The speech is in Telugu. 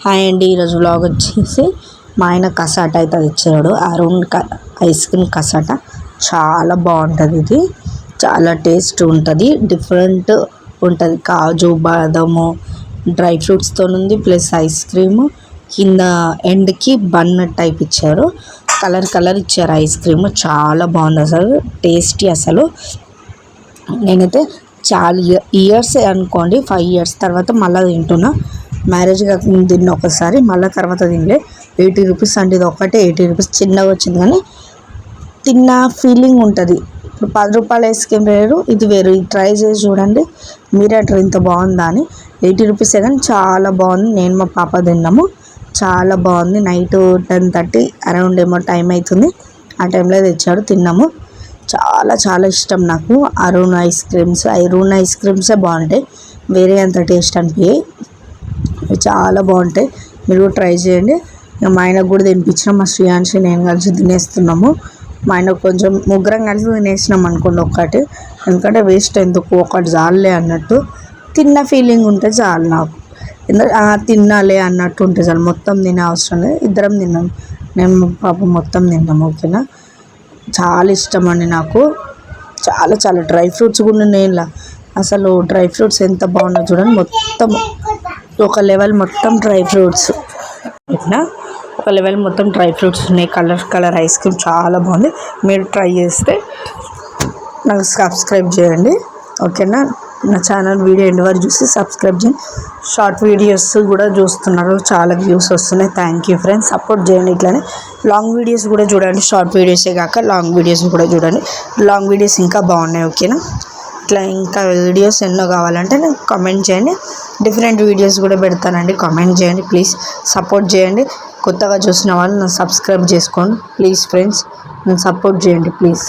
హాయ్ అండి. ఈరోజు వ్లాగ్ వచ్చేసి మా ఆయన కసాట అయితే తెచ్చాడు. అరుణ్ ఐస్ క్రీమ్ కసాట చాలా బాగుంటుంది. ఇది చాలా టేస్ట్ ఉంటుంది, డిఫరెంట్ ఉంటుంది. కాజు బాదము డ్రై ఫ్రూట్స్తో ఉంది, ప్లస్ ఐస్ క్రీమ్ కింద ఎండ్కి బన్ టైప్ ఇచ్చారు. కలర్ ఇచ్చారు. ఐస్ క్రీమ్ చాలా బాగుంది, అసలు టేస్టీ. అసలు నేనైతే చాలా ఇయర్స్ అనుకోండి, 5 years తర్వాత మళ్ళీ తింటున్నా. మ్యారేజ్ కాకముందు తిన్న ఒకసారి, మళ్ళీ తర్వాత తినలే. 80 rupees అండి. ఇది ఒకటే 80 rupees. చిన్నగా వచ్చింది కానీ తిన్న ఫీలింగ్ ఉంటుంది. ఇప్పుడు 10 రూపాయల ఐస్ క్రీమ్ వేరు, ఇది వేరు. ఇది ట్రై చేసి చూడండి, మీరే అంటారు ఇంత బాగుందా అని. 80 rupees కానీ చాలా బాగుంది. నేను మా పాప తిన్నాము, చాలా బాగుంది. నైట్ 10:30 అరౌండ్ ఏమో టైం అవుతుంది. ఆ టైంలో తెచ్చాడు, తిన్నాము. చాలా చాలా ఇష్టం నాకు Arun ice creams. Arun ice క్రీమ్సే బాగుంటాయి, వేరే అంత టేస్ట్ అనిపించాయి. చాలా బాగుంటాయి, మీరు కూడా ట్రై చేయండి. మా ఆయనకు కూడా తినిపించినాం. మా శ్రీయాన్షి నేను కలిసి తినేస్తున్నాము. మా ఆయనకు కొంచెం ముగ్గురం కలిసి తినేసినాం అనుకోండి ఒక్కటి, ఎందుకంటే వేస్ట్ ఎందుకు, ఒకటి చాలులే అన్నట్టు. తిన్న ఫీలింగ్ ఉంటే చాలు నాకు, తినాలే అన్నట్టు ఉంటే చాలు. మొత్తం తినే అవసరం లేదు, ఇద్దరం తిన్నాం. నేను పాపం మొత్తం తిన్నాము. ఓకేనా, చాలా ఇష్టం అండి నాకు. చాలా చాలా డ్రై ఫ్రూట్స్ కూడా నేను అసలు డ్రై ఫ్రూట్స్ ఎంత బాగున్నాయి చూడండి. మొత్తం ఒక లెవెల్ మొత్తం డ్రై ఫ్రూట్స్ ఇట్లా ఒక లెవెల్ మొత్తం డ్రై ఫ్రూట్స్ ఉన్నాయి. కలర్ ఐస్ క్రీమ్ చాలా బాగుంది. మీరు ట్రై చేస్తే నాకు సబ్స్క్రైబ్ చేయండి. ఓకేనా, నా ఛానల్ వీడియో ఎండ్ వరకు చూసి సబ్స్క్రైబ్ చేయండి. షార్ట్ వీడియోస్ కూడా చూస్తున్నారు, చాలా వ్యూస్ వస్తున్నాయి. థ్యాంక్ యూ ఫ్రెండ్స్, సపోర్ట్ చేయండి. ఇట్లానే లాంగ్ వీడియోస్ కూడా చూడండి, షార్ట్ వీడియోసే కాక లాంగ్ వీడియోస్ కూడా చూడండి. లాంగ్ వీడియోస్ ఇంకా బాగున్నాయి. ఓకేనా, ఇట్లా ఇంకా వీడియోస్ ఎన్నో కావాలంటే నాకు కామెంట్ చేయండి. డిఫరెంట్ వీడియోస్ కూడా పెడతానండి, కామెంట్ చేయండి. ప్లీజ్ సపోర్ట్ చేయండి. కొత్తగా చూసిన వాళ్ళు నన్ను సబ్స్క్రైబ్ చేసుకోండి ప్లీజ్ ఫ్రెండ్స్, నన్ను సపోర్ట్ చేయండి ప్లీజ్.